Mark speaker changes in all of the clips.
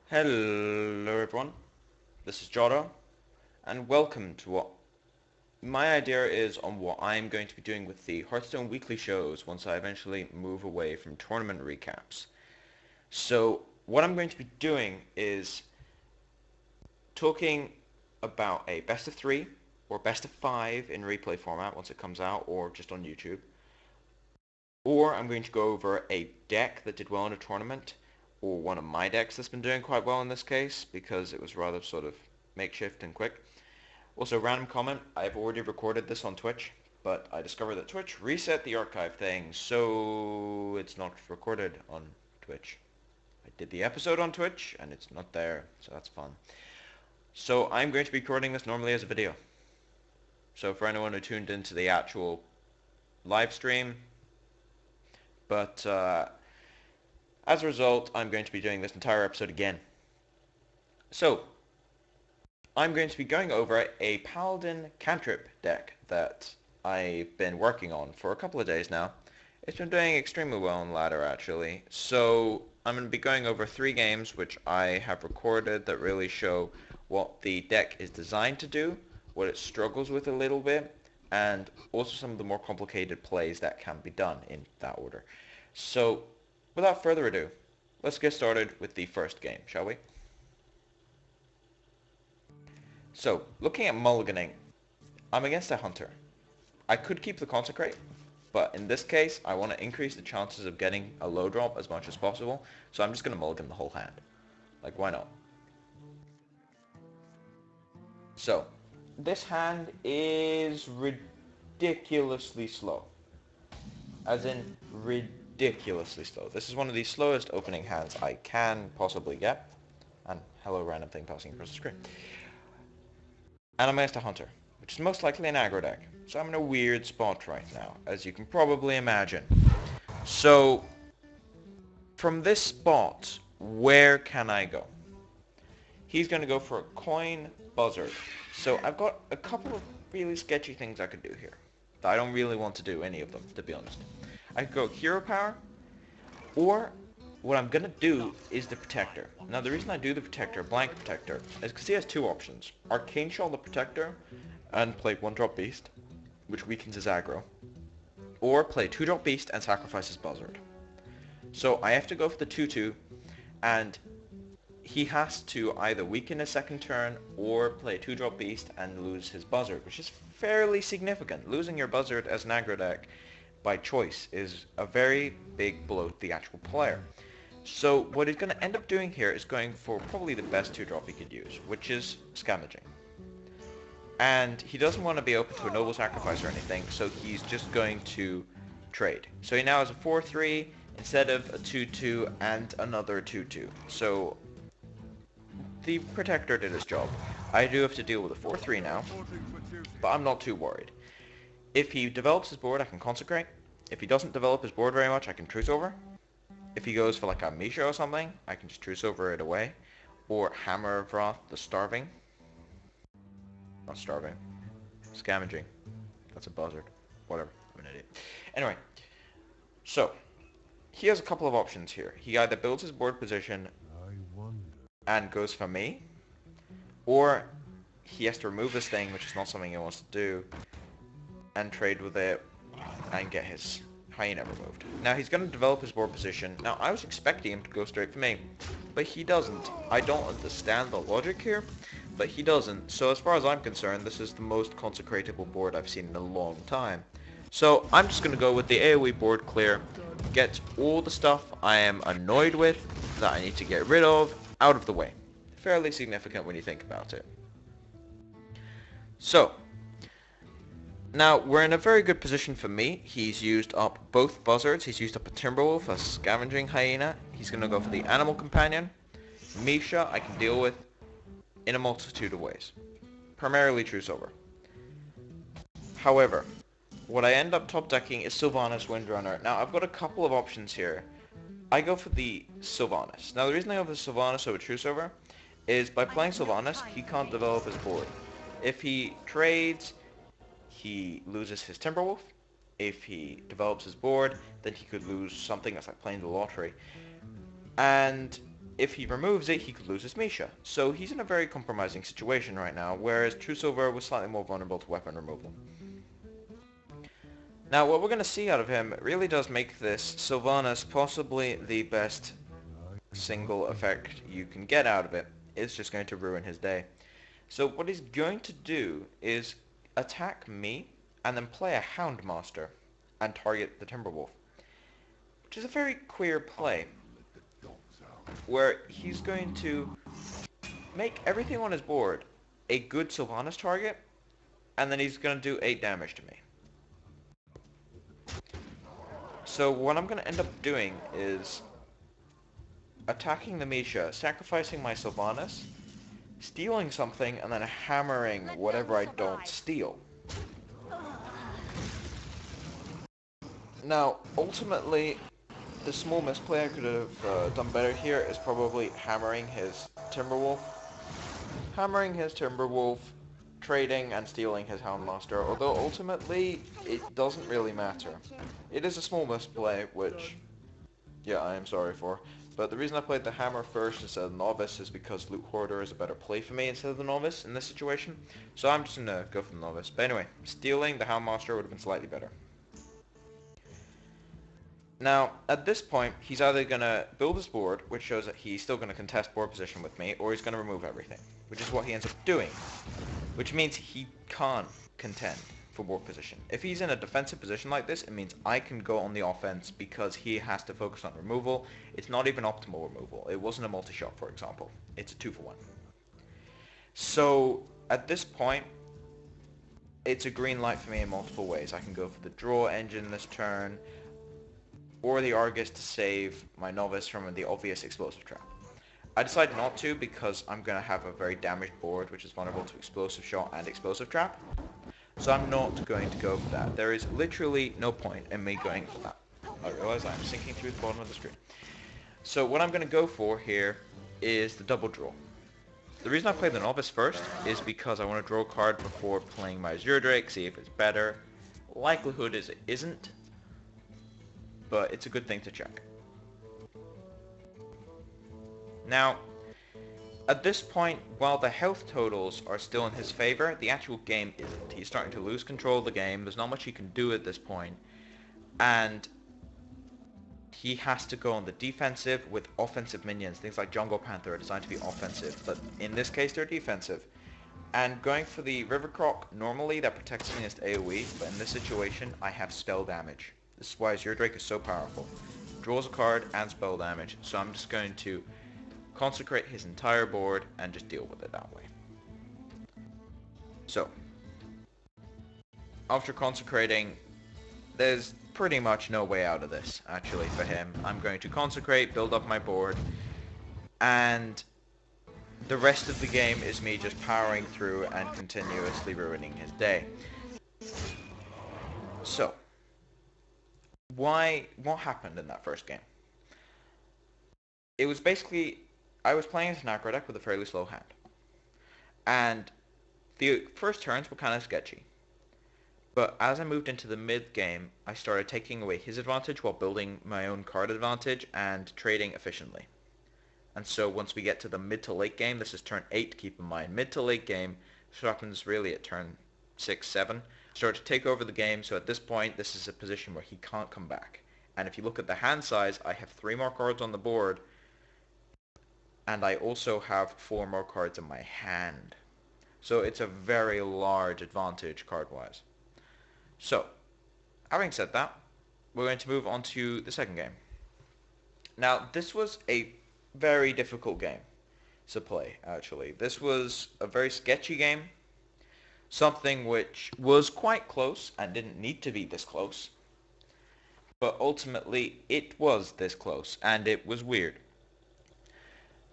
Speaker 1: Hello everyone, this is Jotto, and welcome to what my idea is on what I'm going to be doing with the Hearthstone Weekly Shows once I eventually move away from tournament recaps. So what I'm going to be doing is talking about a best of 3 or best of 5 in replay format once it comes out, or just on YouTube. Or I'm going to go over a deck that did well in a tournament, or one of my decks that's been doing quite well in this case, because it was rather sort of makeshift and quick. Also, random comment, I've already recorded this on Twitch, but I discovered that Twitch reset the archive thing, so it's not recorded on Twitch. I did the episode on Twitch, and it's not there, so that's fun. So I'm going to be recording this normally as a video. So for anyone who tuned into the actual live stream, but as a result, I'm going to be doing this entire episode again. So, I'm going to be going over a Paladin cantrip deck that I've been working on for a couple of days now. It's been doing extremely well in ladder actually. So I'm going to be going over 3 games which I have recorded that really show what the deck is designed to do, what it struggles with a little bit, and also some of the more complicated plays that can be done in that order. So without further ado, let's get started with the first game, shall we? So, looking at mulliganing, I'm against a hunter. I could keep the consecrate, but in this case, I want to increase the chances of getting a low drop as much as possible, so I'm just going to mulligan the whole hand. Like, why not? So, this hand is ridiculously slow. As in, ridiculously slow. This is one of the slowest opening hands I can possibly get. And hello, random thing passing across the screen. And I'm against a hunter, which is most likely an aggro deck. So I'm in a weird spot right now, as you can probably imagine. So, from this spot, where can I go? He's going to go for a coin buzzard. So I've got a couple of really sketchy things I could do here. I don't really want to do any of them, to be honest. I could go hero power, or what I'm going to do is the protector. Now the reason I do the protector, blank protector, is because he has 2 options. Arcane Shawl the protector, and play 1-drop beast, which weakens his aggro. Or play 2-drop beast and sacrifice his buzzard. So I have to go for the 2-2, and he has to either weaken his second turn or play 2-drop beast and lose his buzzard, which is fairly significant. Losing your buzzard as an aggro deck by choice is a very big blow to the actual player. So what he's going to end up doing here is going for probably the best 2-drop he could use, which is Scavenging. And he doesn't want to be open to a noble sacrifice or anything, so he's just going to trade. So he now has a 4-3 instead of a 2-2 and another 2-2. So the protector did his job. I do have to deal with a 4-3 now, but I'm not too worried. If he develops his board, I can consecrate. If he doesn't develop his board very much, I can truce over. If he goes for like a Misha or something, I can just truce over it away. Or Hammer of Wrath, the Starving. Not Starving. Scavenging. That's a buzzard. Whatever. I'm an idiot. Anyway. So, he has a couple of options here. He either builds his board position and goes for me, or he has to remove this thing, which is not something he wants to do, and trade with it and get his hyena removed. Now he's going to develop his board position. Now I was expecting him to go straight for me, but he doesn't. I don't understand the logic here, but he doesn't. So as far as I'm concerned, this is the most consecratable board I've seen in a long time. So I'm just going to go with the AoE board clear, get all the stuff I am annoyed with, that I need to get rid of, out of the way. Fairly significant when you think about it. So, now we're in a very good position for me. He's used up both buzzards. He's used up a Timberwolf, a Scavenging Hyena. He's going to go for the Animal Companion. Misha I can deal with in a multitude of ways. Primarily Truce Over. However, what I end up top decking is Sylvanas Windrunner. Now I've got a couple of options here. I go for the Sylvanas. Now the reason I go for the Sylvanas over Truce Over is by playing Sylvanas, he can't develop his board. If he trades, he loses his Timberwolf. If he develops his board, then he could lose something that's like playing the lottery. And if he removes it, he could lose his Misha. So he's in a very compromising situation right now, whereas True Silver was slightly more vulnerable to weapon removal. Now, what we're going to see out of him really does make this Sylvanas possibly the best single effect you can get out of it. It's just going to ruin his day. So what he's going to do is attack me and then play a Houndmaster and target the Timberwolf, which is a very queer play, where he's going to make everything on his board a good Sylvanas target, and then he's going to do 8 damage to me. So what I'm going to end up doing is attacking the Misha, sacrificing my Sylvanas, stealing something, and then hammering whatever I don't steal. Now, ultimately, the small misplay I could have done better here is probably hammering his Timberwolf. Trading and stealing his Houndmaster, although ultimately it doesn't really matter. It is a small misplay, which, yeah, I am sorry for. But the reason I played the Hammer first instead of the Novice is because Loot Hoarder is a better play for me instead of the Novice in this situation. So I'm just going to go for the Novice. But anyway, stealing the Houndmaster would have been slightly better. Now, at this point, he's either going to build his board, which shows that he's still going to contest board position with me, or he's going to remove everything, which is what he ends up doing. Which means he can't contend for board position. If he's in a defensive position like this, it means I can go on the offense because he has to focus on removal. It's not even optimal removal. It wasn't a multi-shot, for example. It's a 2-for-1. So, at this point, it's a green light for me in multiple ways. I can go for the draw engine this turn, or the Argus to save my Novice from the obvious explosive trap. I decided not to because I'm going to have a very damaged board which is vulnerable to explosive shot and explosive trap. So I'm not going to go for that. There is literally no point in me going for that. I realize I'm sinking through the bottom of the screen. So what I'm going to go for here is the double draw. The reason I played the Novice first is because I want to draw a card before playing my Azure Drake, see if it's better. Likelihood is it isn't, but it's a good thing to check. Now, at this point, while the health totals are still in his favor, the actual game isn't. He's starting to lose control of the game. There's not much he can do at this point. And he has to go on the defensive with offensive minions. Things like Jungle Panther are designed to be offensive, but in this case they're defensive. And going for the River Croc, normally that protects against AoE, but in this situation I have spell damage. This is why Azure Drake is so powerful. Draws a card and spell damage, so I'm just going to consecrate his entire board and just deal with it that way. So, after consecrating, there's pretty much no way out of this, actually, for him. I'm going to consecrate, build up my board, and the rest of the game is me just powering through and continuously ruining his day. So, what happened in that first game? It was basically, I was playing as an aggro deck with a fairly slow hand. And the first turns were kind of sketchy. But as I moved into the mid-game, I started taking away his advantage while building my own card advantage and trading efficiently. And so once we get to the mid to late game, this is turn 8, keep in mind. Mid to late game, this happens really at turn 6, 7. Start to take over the game, so at this point, this is a position where he can't come back. And if you look at the hand size, I have 3 more cards on the board, and I also have 4 more cards in my hand. So it's a very large advantage card-wise. So, having said that, we're going to move on to the second game. Now, this was a very difficult game to play, actually. This was a very sketchy game, something which was quite close and didn't need to be this close. But ultimately, it was this close, and it was weird.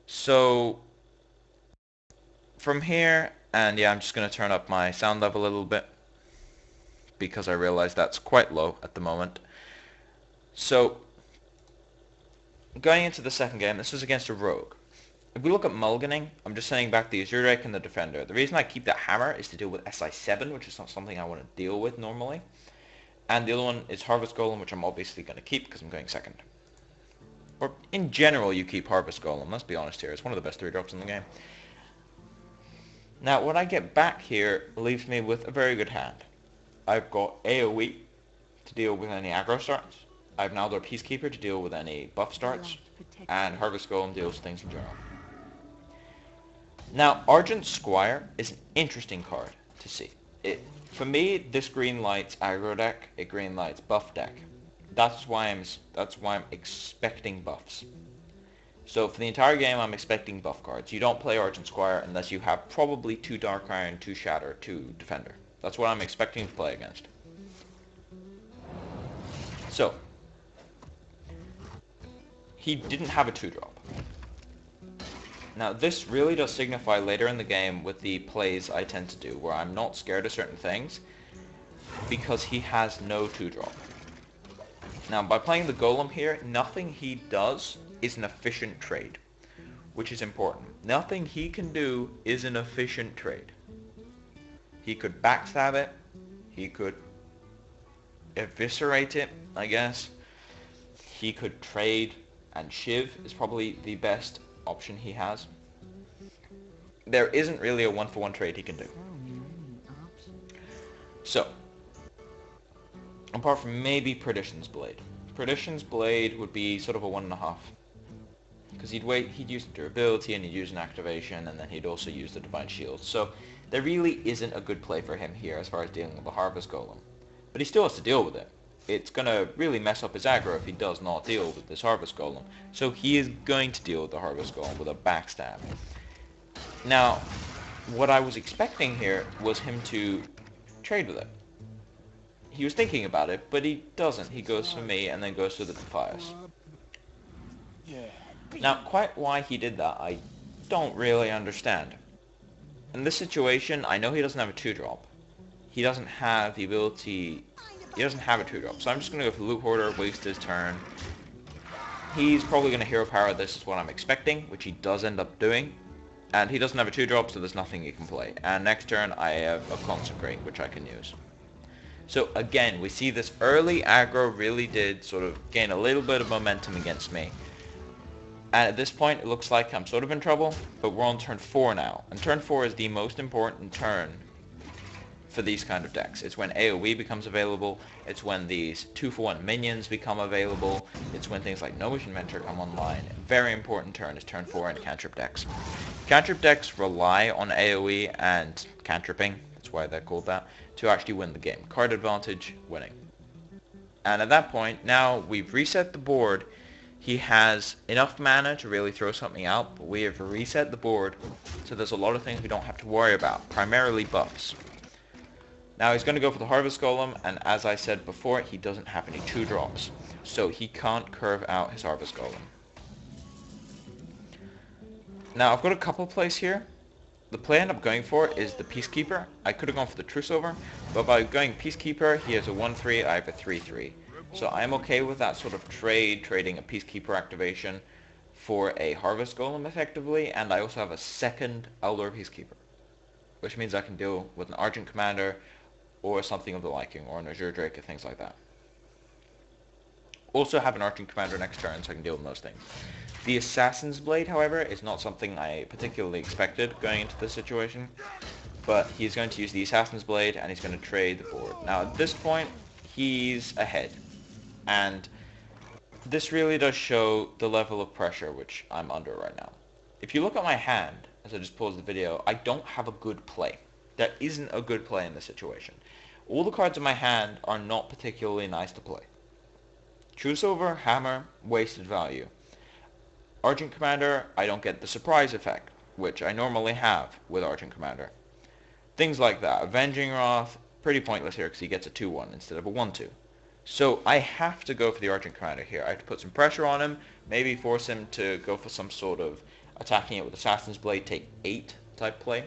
Speaker 1: So, from here, and yeah, I'm just going to turn up my sound level a little bit, because I realize that's quite low at the moment. So, going into the second game, this was against a rogue. If we look at mulliganing, I'm just sending back the Azure Drake and the Defender. The reason I keep that hammer is to deal with SI7, which is not something I want to deal with normally. And the other one is Harvest Golem, which I'm obviously going to keep because I'm going second. Or in general, you keep Harvest Golem. Let's be honest here. It's one of the best 3-drops in the game. Now, what I get back here leaves me with a very good hand. I've got AoE to deal with any aggro starts. I have now their Peacekeeper to deal with any buff starts. And Harvest Golem deals with things in general. Now, Argent Squire is an interesting card to see. For me, this green lights aggro deck, it green lights buff deck. That's why I'm expecting buffs. So for the entire game, I'm expecting buff cards. You don't play Argent Squire unless you have probably 2 Dark Iron, 2 Shatter, 2 Defender. That's what I'm expecting to play against. So, he didn't have a 2-drop. Now this really does signify later in the game with the plays I tend to do, where I'm not scared of certain things, because he has no 2-drop. Now by playing the Golem here, nothing he does is an efficient trade, which is important. Nothing he can do is an efficient trade. He could backstab it, he could eviscerate it, I guess. He could trade, and Shiv is probably the best option he has. There isn't really a 1-for-1 trade he can do. So, apart from maybe Perdition's Blade. Perdition's Blade would be sort of a 1.5. Because he'd use the durability and he'd use an activation, and then he'd also use the Divine Shield. So there really isn't a good play for him here as far as dealing with the Harvest Golem. But he still has to deal with it. It's going to really mess up his aggro if he does not deal with this Harvest Golem. So he is going to deal with the Harvest Golem with a backstab. Now, what I was expecting here was him to trade with it. He was thinking about it, but he doesn't. He goes for me and then goes for the Defias. Now, quite why he did that, I don't really understand. In this situation, I know he doesn't have a 2-drop. He doesn't have the ability... He doesn't have a 2-drop, so I'm just going to go for Loot Hoarder, waste his turn. He's probably going to Hero Power this is what I'm expecting, which he does end up doing. And he doesn't have a 2-drop, so there's nothing he can play. And next turn, I have a Consecrate, which I can use. So again, we see this early aggro really did sort of gain a little bit of momentum against me. And at this point, it looks like I'm sort of in trouble, but we're on turn 4 now. And turn 4 is the most important turn for these kind of decks. It's when AoE becomes available, it's when these 2-for-1 minions become available, it's when things like Gnomish Inventor come online. A very important turn is turn 4 in cantrip decks. Cantrip decks rely on AoE and cantripping, that's why they're called that, to actually win the game. Card advantage, winning. And at that point, now we've reset the board. He has enough mana to really throw something out, but we have reset the board, so there's a lot of things we don't have to worry about, primarily buffs. Now he's going to go for the Harvest Golem, and as I said before, he doesn't have any 2-drops, so he can't curve out his Harvest Golem. Now I've got a couple plays here. The play I end up going for is the Peacekeeper. I could have gone for the Truce Over, but by going Peacekeeper, he has a 1-3, I have a 3-3. So I'm okay with that sort of trading a Peacekeeper activation for a Harvest Golem effectively, and I also have a second Elder Peacekeeper, which means I can deal with an Argent Commander or something of the liking, or an Azure Drake, or things like that. Also have an Arching Commander next turn, so I can deal with most things. The Assassin's Blade, however, is not something I particularly expected going into this situation, but he's going to use the Assassin's Blade, and he's going to trade the board. Now, at this point, he's ahead, and this really does show the level of pressure which I'm under right now. If you look at my hand, as I just paused the video, I don't have a good play. There isn't a good play in this situation. All the cards in my hand are not particularly nice to play. Truce Over, Hammer, wasted value. Argent Commander, I don't get the surprise effect, which I normally have with Argent Commander. Things like that. Avenging Wrath, pretty pointless here because he gets a 2-1 instead of a 1-2. So I have to go for the Argent Commander here. I have to put some pressure on him, maybe force him to go for some sort of attacking it with Assassin's Blade, take 8 type play.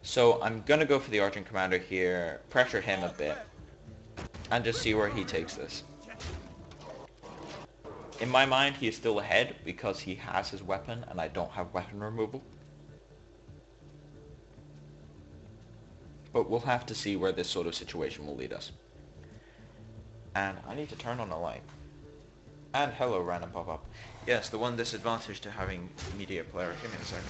Speaker 1: So I'm going to go for the Argent Commander here, pressure him a bit, and just see where he takes this. In my mind, he is still ahead because he has his weapon and I don't have weapon removal. But we'll have to see where this sort of situation will lead us. And I need to turn on the light. And hello, random pop-up. Yes, the one disadvantage to having media player. Give me a second.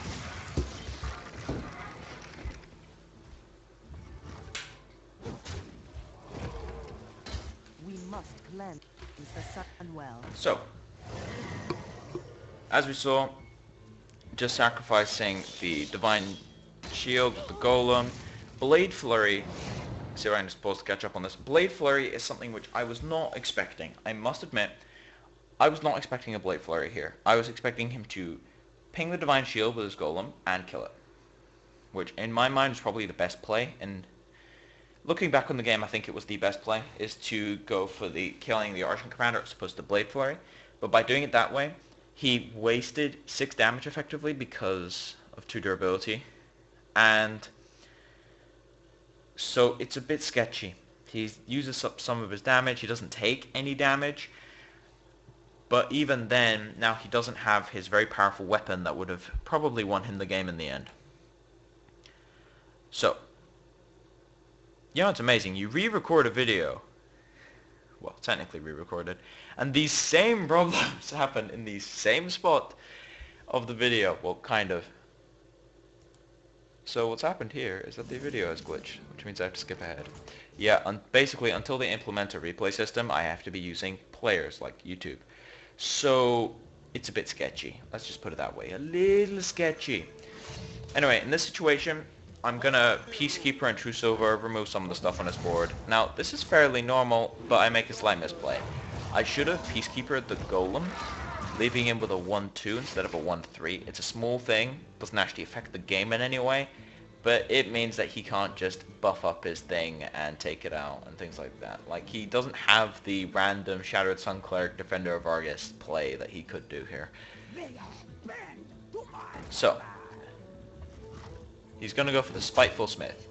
Speaker 2: We must cleanse the sun well.
Speaker 1: So, as we saw, just sacrificing the Divine Shield, the Golem, Blade Flurry. See if I'm supposed to catch up on this. Blade Flurry is something which I was not expecting. I must admit, I was not expecting a Blade Flurry here. I was expecting him to ping the Divine Shield with his Golem and kill it. Which, in my mind, is probably the best play. And looking back on the game, I think it was the best play, is to go for the killing the Archon Commander as opposed to Blade Flurry. But by doing it that way, he wasted 6 damage effectively because of 2 durability. And so it's a bit sketchy. He uses up some of his damage. He doesn't take any damage. But even then, now he doesn't have his very powerful weapon that would have probably won him the game in the end. So, you know, it's amazing. You re-record a video. Well, technically re-recorded. And these same problems happen in the same spot of the video. Well, kind of. So what's happened here is that the video has glitched, which means I have to skip ahead. Yeah, basically until they implement a replay system, I have to be using players like YouTube. So it's a bit sketchy. Let's just put it that way. A little sketchy. Anyway, in this situation, I'm gonna Peacekeeper and Truce over, remove some of the stuff on his board. Now, this is fairly normal, but I make a slight misplay. I should have Peacekeepered the Golem, leaving him with a 1-2 instead of a 1-3. It's a small thing, doesn't actually affect the game in any way, but it means that he can't just buff up his thing and take it out and things like that. Like, he doesn't have the random Shattered Sun Cleric Defender of Argus play that he could do here. So, he's going to go for the Spiteful Smith.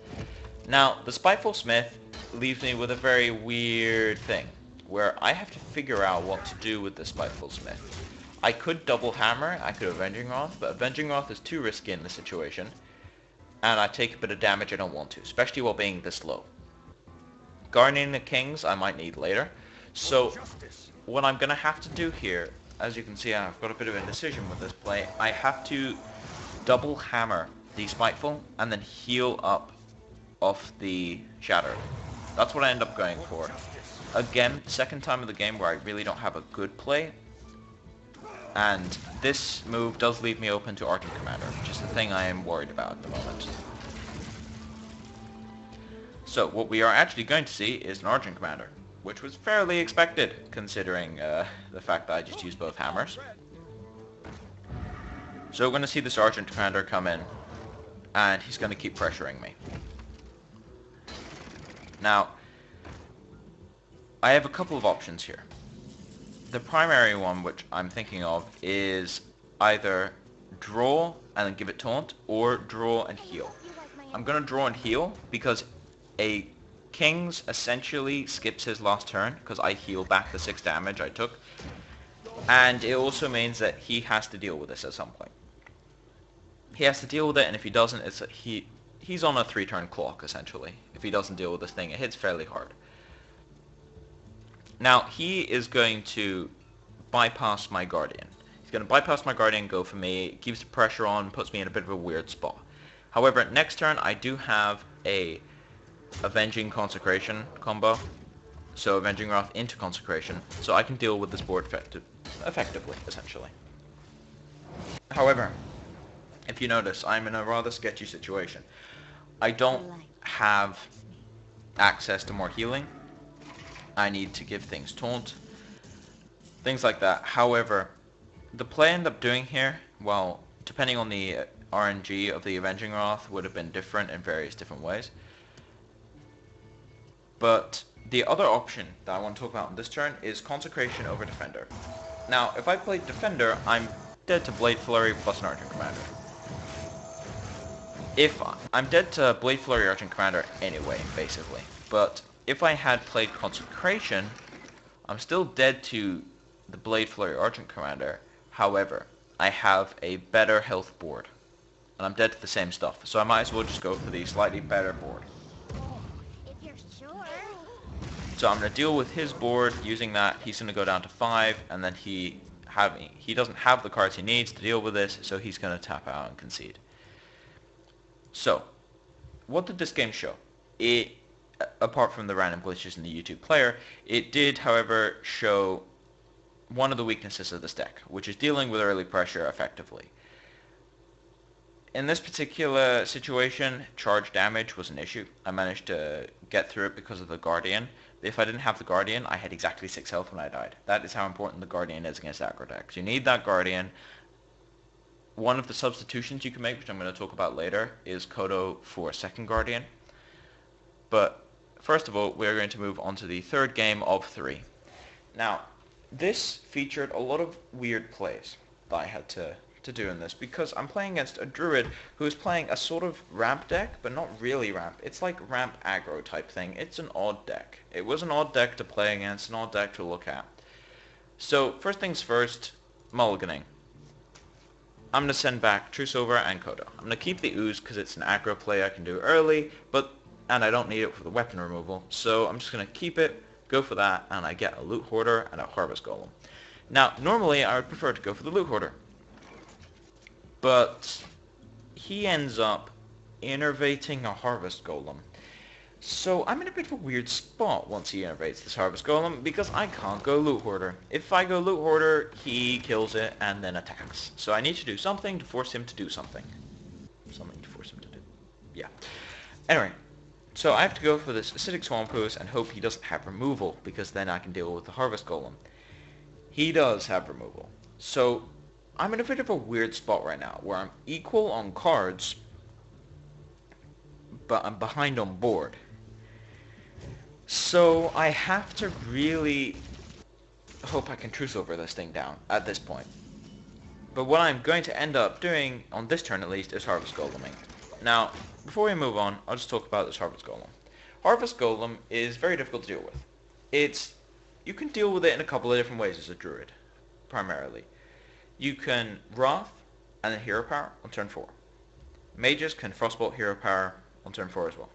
Speaker 1: Now, the Spiteful Smith leaves me with a very weird thing, where I have to figure out what to do with the Spiteful Smith. I could double hammer, I could Avenging Wrath, but Avenging Wrath is too risky in this situation, and I take a bit of damage I don't want to, especially while being this low. Guardian of Kings I might need later, so what I'm going to have to do here, as you can see I've got a bit of indecision with this play, I have to double hammer the Spiteful and then heal up off the Shattered. That's what I end up going for. Again, second time of the game where I really don't have a good play, and this move does leave me open to Archon Commander, which is the thing I am worried about at the moment. So what we are actually going to see is an Archon Commander, which was fairly expected considering the fact that I just used both hammers. So we're going to see this Archon Commander come in, and he's going to keep pressuring me. Now, I have a couple of options here. The primary one which I'm thinking of is either draw and then give it taunt, or draw and heal. I'm going to draw and heal because a King's essentially skips his last turn because I heal back the 6 damage I took, and it also means that he has to deal with this at some point. He has to deal with it, and if he doesn't, he's on a 3-turn clock essentially. If he doesn't deal with this thing, it hits fairly hard. Now, he is going to bypass my Guardian. He's going to bypass my Guardian, go for me, keeps the pressure on, puts me in a bit of a weird spot. However, next turn I do have a Avenging Consecration combo. So Avenging Wrath into Consecration, so I can deal with this board effectively, essentially. However, if you notice, I'm in a rather sketchy situation. I don't have access to more healing. I need to give things taunt, things like that. However, the play I end up doing here, well, depending on the RNG of the Avenging Wrath, would have been different in various different ways. But the other option that I want to talk about on this turn is Consecration over Defender. Now, if I play Defender, I'm dead to Blade Flurry plus an Archon Commander. If I'm dead to Blade Flurry Archon Commander anyway, basically. But if I had played Consecration, I'm still dead to the Blade Flurry Archon Commander. However, I have a better health board, and I'm dead to the same stuff, so I might as well just go for the slightly better board.
Speaker 2: If you're sure.
Speaker 1: So I'm going to deal with his board using that. He's going to go down to 5, and then he doesn't have the cards he needs to deal with this, so he's going to tap out and concede. So, what did this game show? It, apart from the random glitches in the YouTube player, it did, however, show one of the weaknesses of this deck, which is dealing with early pressure effectively. In this particular situation, charge damage was an issue. I managed to get through it because of the Guardian. If I didn't have the Guardian, I had exactly 6 health when I died. That is how important the Guardian is against aggro decks. You need that Guardian. One of the substitutions you can make, which I'm going to talk about later, is Jotto for second Guardian. But first of all, we're going to move on to the third game of 3. Now, this featured a lot of weird plays that I had to do in this, because I'm playing against a druid who is playing a sort of ramp deck, but not really ramp. It's like ramp aggro type thing. It's an odd deck. It was an odd deck to play against, an odd deck to look at. So first things first, mulliganing. I'm going to send back Truesilver and Jotto. I'm going to keep the Ooze because it's an aggro play I can do early, and I don't need it for the weapon removal, so I'm just going to keep it, go for that, and I get a Loot Hoarder and a Harvest Golem. Now, normally I would prefer to go for the Loot Hoarder, but he ends up innervating a Harvest Golem. So I'm in a bit of a weird spot once he innervates this Harvest Golem, because I can't go Loot Hoarder. If I go Loot Hoarder, he kills it and then attacks. So I need to do something to force him to do something. Something to force him to do. Yeah. Anyway, so I have to go for this Acidic Swamp Ooze and hope he doesn't have removal, because then I can deal with the Harvest Golem. He does have removal. So I'm in a bit of a weird spot right now, where I'm equal on cards, but I'm behind on board. So I have to really hope I can Truesilver this thing down at this point. But what I'm going to end up doing, on this turn at least, is Harvest Goleming. Now, before we move on, I'll just talk about this Harvest Golem. Harvest Golem is very difficult to deal with. You can deal with it in a couple of different ways as a druid, primarily. You can Wrath and then Hero Power on turn 4. Mages can Frostbolt Hero Power on turn 4 as well.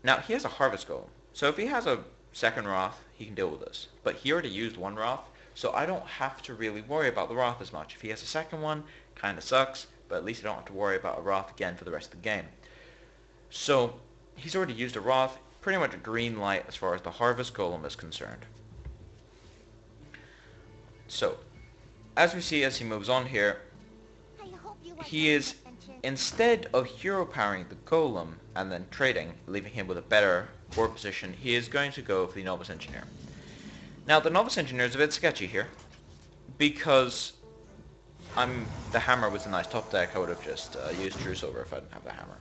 Speaker 1: Now, he has a Harvest Golem, so if he has a second Wrath, he can deal with this. But he already used one Wrath, so I don't have to really worry about the Wrath as much. If he has a second one, kinda sucks, but at least I don't have to worry about a Wrath again for the rest of the game. So, he's already used a Wrath, pretty much a green light as far as the Harvest Golem is concerned. So, as we see as he moves on here, he is, instead of hero powering the Golem and then trading, leaving him with a better board position, he is going to go for the Novice Engineer. Now, the Novice Engineer is a bit sketchy here, because the Hammer was a nice top deck. I would have just used Truesilver if I didn't have the Hammer.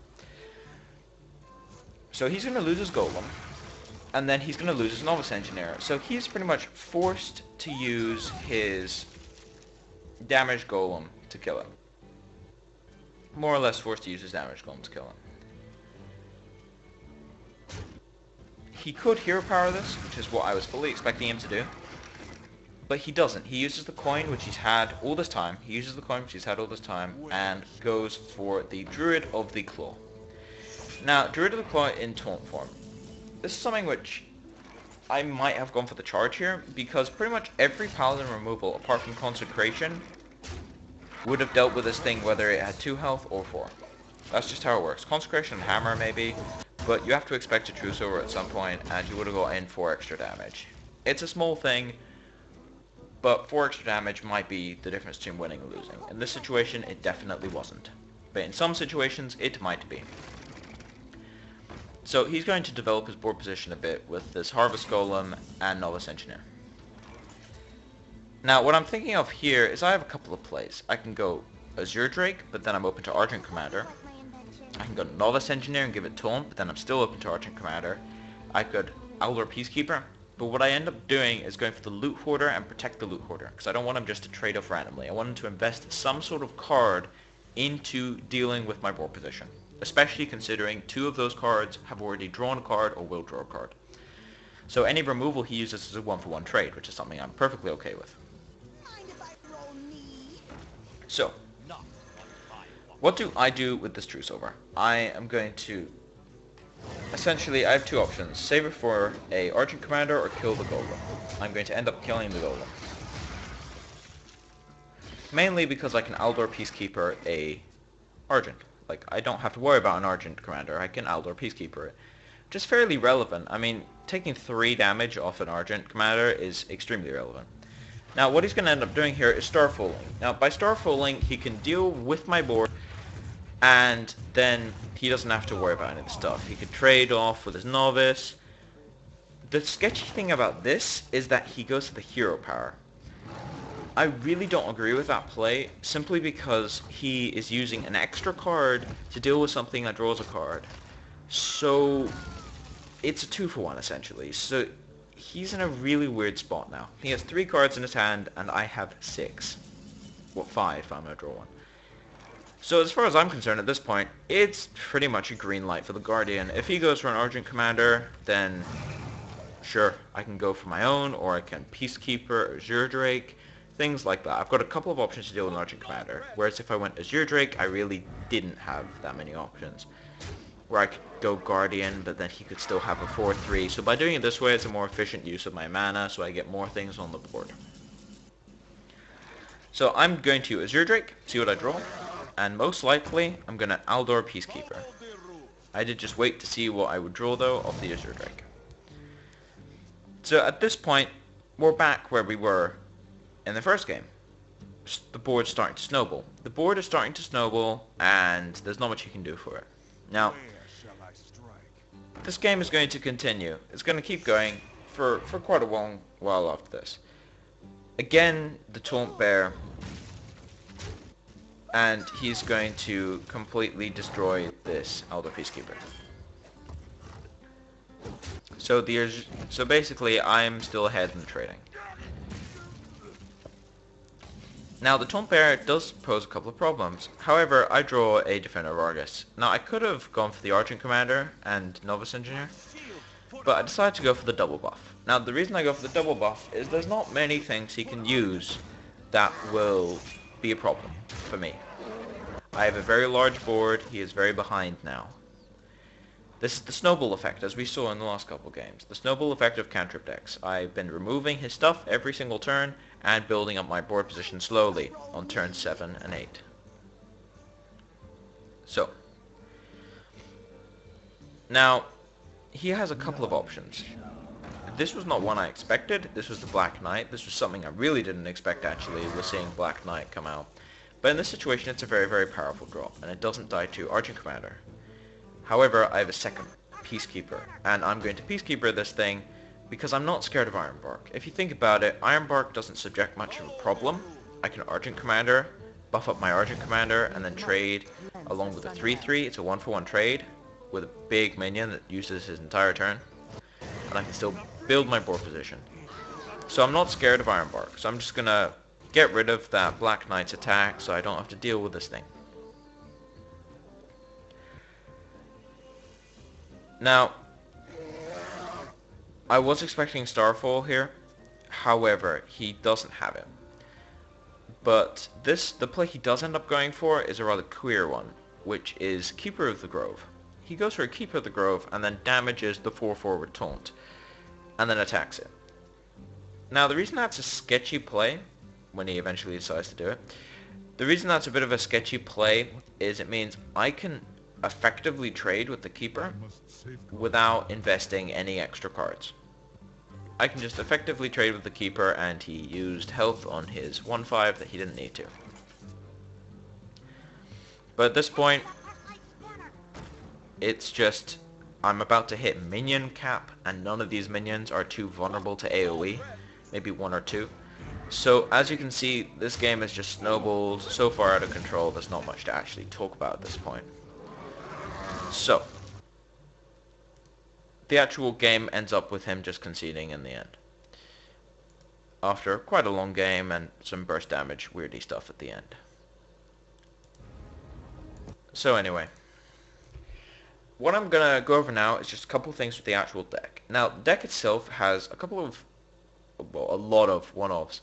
Speaker 1: So he's going to lose his Golem, and then he's going to lose his Novice Engineer. So he's pretty much forced to use his Damage Golem to kill him. More or less forced to use his Damage Golem to kill him. He could Hero Power this, which is what I was fully expecting him to do. But he doesn't. He uses the coin which he's had all this time. And goes for the Druid of the Claw. Now, Druid of the Claw in taunt form. This is something which I might have gone for the charge here, because pretty much every Paladin removal, apart from Consecration, would have dealt with this thing whether it had 2 health or 4. That's just how it works. Consecration and Hammer maybe, but you have to expect a Truesilver at some point, and you would have got in 4 extra damage. It's a small thing, but 4 extra damage might be the difference between winning and losing. In this situation, it definitely wasn't. But in some situations, it might be. So he's going to develop his board position a bit with this Harvest Golem and Novice Engineer. Now, what I'm thinking of here is I have a couple of plays. I can go Azure Drake, but then I'm open to Argent Commander. I can go Novice Engineer and give it Taunt, but then I'm still open to Argent Commander. I could Owler Peacekeeper, but what I end up doing is going for the Loot Hoarder and protect the Loot Hoarder, because I don't want him just to trade off randomly. I want him to invest some sort of card into dealing with my board position, especially considering 2 of those cards have already drawn a card or will draw a card. So any removal he uses is a 1-for-1 trade, which is something I'm perfectly okay with. So, what do I do with this Truesilver? I am going to essentially I have two options. Save it for a Argent Commander or kill the Golem. I'm going to end up killing the Golem. Mainly because I can Aldor Peacekeeper a Argent. Like, I don't have to worry about an Argent Commander. I can Aldor Peacekeeper it. Which is fairly relevant. I mean, taking 3 damage off an Argent Commander is extremely relevant. Now, what he's going to end up doing here is Starfoling. Now, by Starfoling, he can deal with my board, and then he doesn't have to worry about any of the stuff. He could trade off with his Novice. The sketchy thing about this is that he goes to the hero power. I really don't agree with that play, simply because he is using an extra card to deal with something that draws a card. So, it's a 2-for-1 essentially. So, he's in a really weird spot now. He has 3 cards in his hand, and I have 6. Well, 5, I'm going to draw one. So as far as I'm concerned at this point, it's pretty much a green light for the Guardian. If he goes for an Argent Commander, then sure, I can go for my own, or I can Peacekeeper, Azure Drake, things like that. I've got a couple of options to deal with an Argent Commander, whereas if I went Azure Drake, I really didn't have that many options. Where I could go Guardian, but then he could still have a 4-3. So by doing it this way, it's a more efficient use of my mana, so I get more things on the board. So I'm going to Azure Drake, see what I draw, and most likely, I'm going to Aldor Peacekeeper. I did just wait to see what I would draw, though, of the Azure Drake. So at this point, we're back where we were in the first game. The board's starting to snowball. The board is starting to snowball, and there's not much you can do for it. Now, this game is going to continue. It's going to keep going for quite a long while after this. Again, the Taunt Bear, and he's going to completely destroy this Aldor Peacekeeper. So basically, I'm still ahead in the trading. Now, the Taunt Bear does pose a couple of problems. However, I draw a Defender of Argus. Now, I could have gone for the Argent Commander and Novice Engineer, but I decided to go for the double buff. Now, the reason I go for the double buff is there's not many things he can use that will be a problem for me. I have a very large board. He is very behind now. This is the snowball effect, as we saw in the last couple games. The snowball effect of cantrip decks. I've been removing his stuff every single turn and building up my board position slowly on turns 7 and 8. So, now, he has a couple of options. This was not one I expected. This was the Black Knight. This was something I really didn't expect, actually, was seeing Black Knight come out. But in this situation, it's a very, very powerful drop, and it doesn't die to Argent Commander. However, I have a second Peacekeeper, and I'm going to Peacekeeper this thing because I'm not scared of Ironbark. If you think about it, Ironbark doesn't subject much of a problem. I can Argent Commander, buff up my Argent Commander, and then trade along with a 3-3. It's a 1-for-1 trade with a big minion that uses his entire turn, and I can still build my board position. So I'm not scared of Ironbark, so I'm just gonna get rid of that Black Knight's attack so I don't have to deal with this thing. Now, I was expecting Starfall here, however, he doesn't have it. But the play he does end up going for is a rather queer one, which is Keeper of the Grove. He goes for a Keeper of the Grove and then damages the 4-forward taunt, and then attacks it. Now, the reason that's a sketchy play, when he eventually decides to do it, the reason that's a bit of a sketchy play is it means I can effectively trade with the Keeper without investing any extra cards. I can just effectively trade with the Keeper, and he used health on his 1-5 that he didn't need to. But at this point, it's just, I'm about to hit minion cap, and none of these minions are too vulnerable to AoE, maybe 1 or 2. So as you can see, this game has just snowballed so far out of control, there's not much to actually talk about at this point. So, the actual game ends up with him just conceding in the end. After quite a long game and some burst damage, weirdy stuff at the end. So anyway, what I'm going to go over now is just a couple of things with the actual deck. Now, the deck itself has a couple of, well, a lot of one-offs.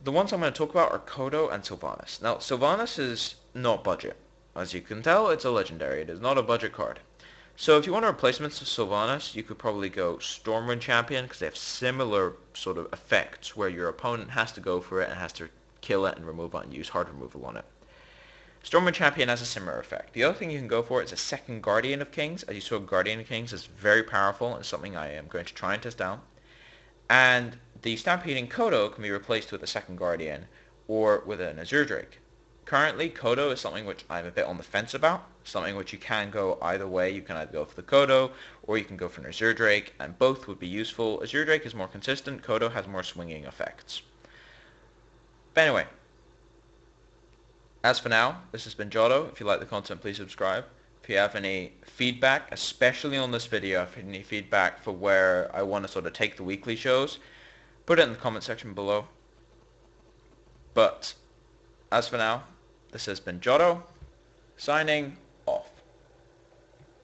Speaker 1: The ones I'm going to talk about are Kodo and Sylvanas. Now, Sylvanas is not budget. As you can tell, it's a legendary. It is not a budget card. So if you want replacements of Sylvanas, you could probably go Stormwind Champion, because they have similar sort of effects where your opponent has to go for it and has to kill it and remove it and use hard removal on it. Stormwind Champion has a similar effect. The other thing you can go for is a second Guardian of Kings. As you saw, Guardian of Kings is very powerful and something I am going to try and test out. And the Stampeding Kodo can be replaced with a second Guardian or with an Azure Drake. Currently, Kodo is something which I'm a bit on the fence about, something which you can go either way. You can either go for the Kodo, or you can go for an Azure Drake, and both would be useful. Azure Drake is more consistent, Kodo has more swinging effects. But anyway, as for now, this has been Jotto. If you like the content, please subscribe. If you have any feedback, especially on this video, if you have any feedback for where I want to sort of take the weekly shows, put it in the comment section below. But as for now, this has been Jotto, signing